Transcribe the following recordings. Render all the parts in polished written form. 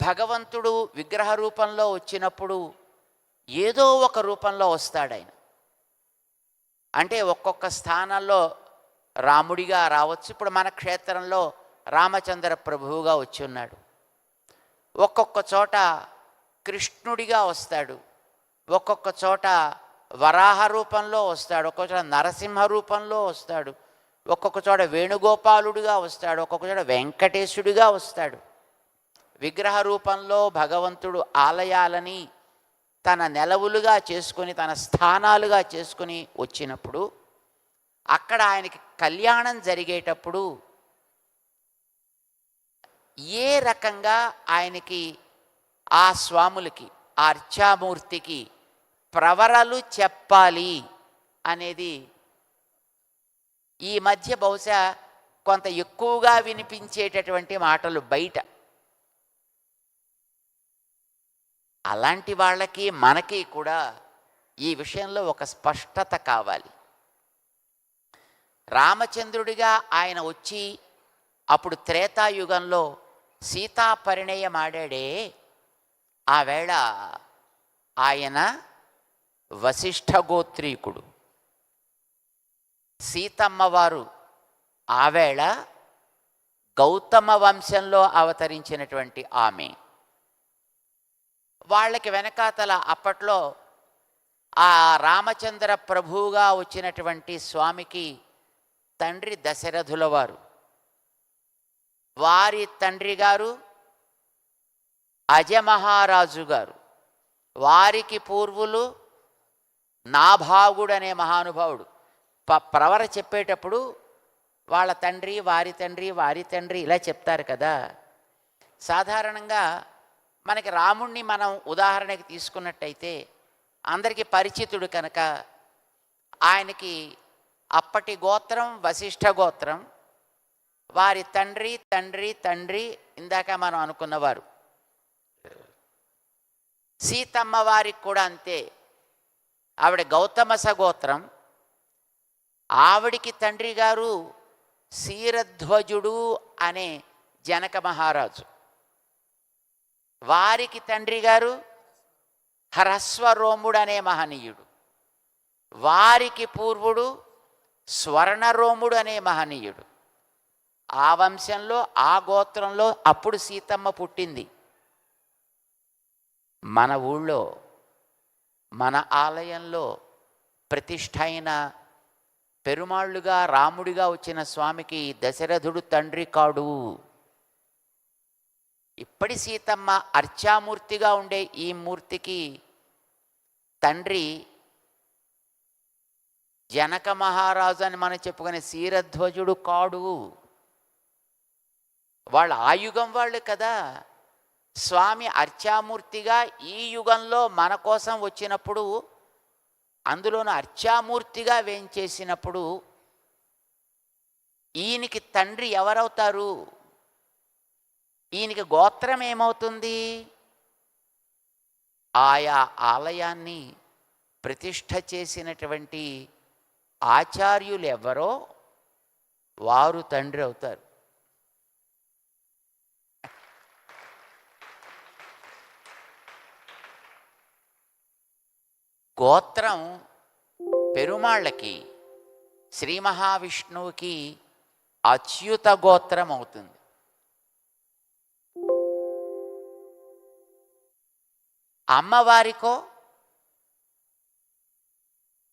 భగవంతుడు విగ్రహ రూపంలో వచ్చినప్పుడు ఏదో ఒక రూపంలో వస్తాడు ఆయన. అంటే ఒక్కొక్క స్థానంలో రాముడిగా రావచ్చు. ఇప్పుడు మన క్షేత్రంలో రామచంద్ర ప్రభువుగా వచ్చి ఉన్నాడు. ఒక్కొక్క చోట కృష్ణుడిగా వస్తాడు, ఒక్కొక్క చోట వరాహ రూపంలో వస్తాడు, ఒక్కొక్క చోట నరసింహ రూపంలో వస్తాడు, ఒక్కొక్క చోట వేణుగోపాలుడిగా వస్తాడు, ఒక్కొక్క చోట వెంకటేశుడిగా వస్తాడు. విగ్రహ రూపంలో భగవంతుడు ఆలయాలని తన నెలవులుగా చేసుకొని, తన స్థానాలుగా చేసుకుని వచ్చినప్పుడు అక్కడ ఆయనకి కళ్యాణం జరిగేటప్పుడు ఏ రకంగా ఆయనకి ఆ స్వాములకి, ఆ అర్చామూర్తికి ప్రవరలు చెప్పాలి అనేది ఈ మధ్య బహుశా కొంత ఎక్కువగా వినిపించేటటువంటి మాటలు బయట. అలాంటి వాళ్ళకి మనకి కూడా ఈ విషయంలో ఒక స్పష్టత కావాలి. రామచంద్రుడిగా ఆయన వచ్చి అప్పుడు త్రేతాయుగంలో సీతా పరిణయం ఆడాడే, ఆ వేళ ఆయన వశిష్ఠ గోత్రీకుడు. సీతమ్మవారు ఆవేళ గౌతమ వంశంలో అవతరించినటువంటి ఆమె. వాళ్ళకి వెనకాతల అప్పట్లో ఆ రామచంద్ర ప్రభువుగా వచ్చినటువంటి స్వామికి తండ్రి దశరథుల వారు, వారి తండ్రి గారు అజమహారాజు గారు, వారికి పూర్వులు నాభాగుడు అనే మహానుభావుడు. ప్రవర చెప్పేటప్పుడు వాళ్ళ తండ్రి, వారి తండ్రి, వారి తండ్రి ఇలా చెప్తారు కదా. సాధారణంగా మనకి రాముణ్ణి మనం ఉదాహరణకి తీసుకున్నట్టయితే అందరికీ పరిచితుడు కనుక ఆయనకి అప్పటి గోత్రం వశిష్ఠ గోత్రం, వారి తండ్రి తండ్రి తండ్రి ఇందాక మనం అనుకున్నవారు. సీతమ్మ వారికి కూడా అంతే, ఆవిడ గౌతమస గోత్రం, ఆవిడికి తండ్రి గారు శీరధ్వజుడు అనే జనక మహారాజు, వారికి తండ్రి గారు హ్రస్వరోముడు అనే మహనీయుడు, వారికి పూర్వుడు స్వర్ణరోముడు అనే మహనీయుడు. ఆ వంశంలో, ఆ గోత్రంలో అప్పుడు సీతమ్మ పుట్టింది. మన ఊళ్ళో, మన ఆలయంలో ప్రతిష్ఠ అయిన పెరుమాళ్ళుగా రాముడిగా వచ్చిన స్వామికి దశరథుడు తండ్రి కాడు. ఇప్పటి సీతమ్మ అర్చామూర్తిగా ఉండే ఈ మూర్తికి తండ్రి జనక మహారాజు అని మనం చెప్పుకునే శీరధ్వజుడు కాడు. వాళ్ళ ఆ యుగం వాళ్ళు కదా. స్వామి అర్చామూర్తిగా ఈ యుగంలో మన కోసం వచ్చినప్పుడు, అందులోనూ అర్చామూర్తిగా వేంచేసినప్పుడు ఈయనకి తండ్రి ఎవరవుతారు? ఈయనకి గోత్రం ఏమవుతుంది? ఆయా ఆలయాన్ని ప్రతిష్ఠ చేసినటువంటి ఆచార్యులు ఎవరో వారు తండ్రి అవుతారు. గోత్రం పెరుమాళ్ళకి, శ్రీ మహావిష్ణువుకి అచ్యుత గోత్రం అవుతుంది. అమ్మవారికో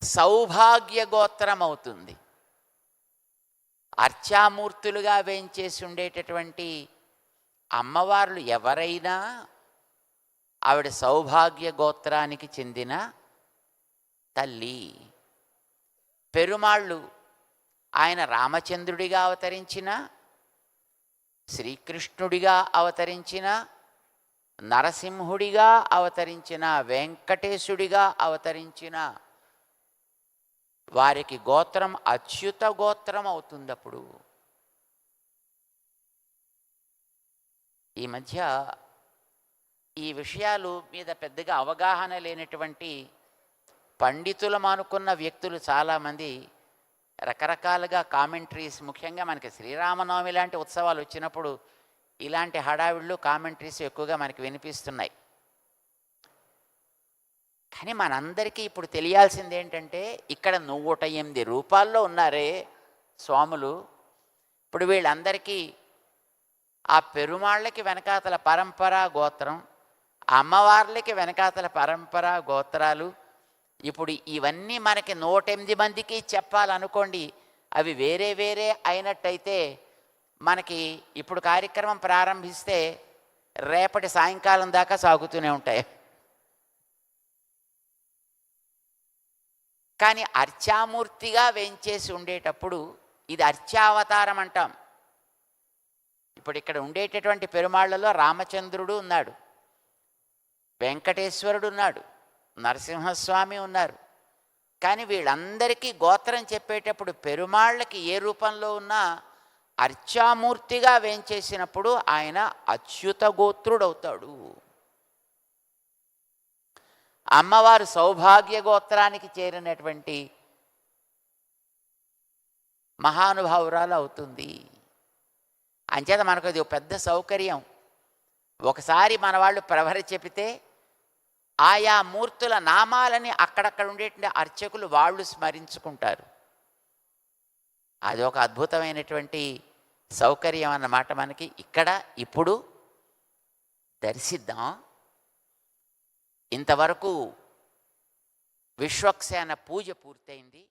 సౌభాగ్య గోత్రం అవుతుంది. అర్చామూర్తులుగా వేంచేసి ఉండేటటువంటి అమ్మవార్లు ఎవరైనా ఆవిడ సౌభాగ్య గోత్రానికి చెందిన తల్లి. పెరుమాళ్ళు ఆయన రామచంద్రుడిగా అవతరించిన, శ్రీకృష్ణుడిగా అవతరించిన, నరసింహుడిగా అవతరించిన, వెంకటేశుడిగా అవతరించిన వారికి గోత్రం అచ్యుత గోత్రం అవుతుంది. అప్పుడు ఈ మధ్య ఈ విషయాలు మీద పెద్దగా అవగాహన లేనటువంటి పండితులం అనుకున్న వ్యక్తులు చాలామంది రకరకాలుగా కామెంటరీస్, ముఖ్యంగా మనకి శ్రీరామనవమి లాంటి ఉత్సవాలు వచ్చినప్పుడు ఇలాంటి హడావిళ్ళు కామెంటరీస్ ఎక్కువగా మనకి వినిపిస్తున్నాయి. కానీ మనందరికీ ఇప్పుడు తెలియాల్సింది ఏంటంటే, ఇక్కడ 108 రూపాల్లో ఉన్నారే స్వాములు. ఇప్పుడు వీళ్ళందరికీ ఆ పెరుమాళ్ళకి వెనకాతల పరంపర గోత్రం, అమ్మవార్లకి వెనకాతల పరంపర గోత్రాలు. ఇప్పుడు ఇవన్నీ మనకి 108 మందికి చెప్పాలనుకోండి, అవి వేరే వేరే అయినట్టయితే మనకి ఇప్పుడు కార్యక్రమం ప్రారంభిస్తే రేపటి సాయంకాలం దాకా సాగుతూనే ఉంటాయి. కానీ అర్చామూర్తిగా వేంచేసి ఉండేటప్పుడు ఇది అర్చావతారం అంటాం. ఇప్పుడు ఇక్కడ ఉండేటటువంటి పెరుమాళ్లలో రామచంద్రుడు ఉన్నాడు, వెంకటేశ్వరుడు ఉన్నాడు, నరసింహస్వామి ఉన్నారు. కానీ వీళ్ళందరికీ గోత్రం చెప్పేటప్పుడు పెరుమాళ్ళకి ఏ రూపంలో ఉన్నా అర్చామూర్తిగా వేంచేసినప్పుడు ఆయన అచ్యుత గోత్రుడవుతాడు. అమ్మవారు సౌభాగ్య గోత్రానికి చేరినటువంటి మహానుభావురాలు అవుతుంది. అంచేత మనకు అది పెద్ద సౌకర్యం. ఒకసారి మన వాళ్ళు ప్రవర చెబితే ఆయా మూర్తుల నామాలని అక్కడక్కడ ఉండేటువంటి అర్చకులు వాళ్ళు స్మరించుకుంటారు. అది ఒక అద్భుతమైనటువంటి సౌకర్యం అన్నమాట మనకి. ఇక్కడ ఇప్పుడు దర్శిద్దాం. ఇంతవరకు విశ్వక్సేన పూజ పూర్తయింది.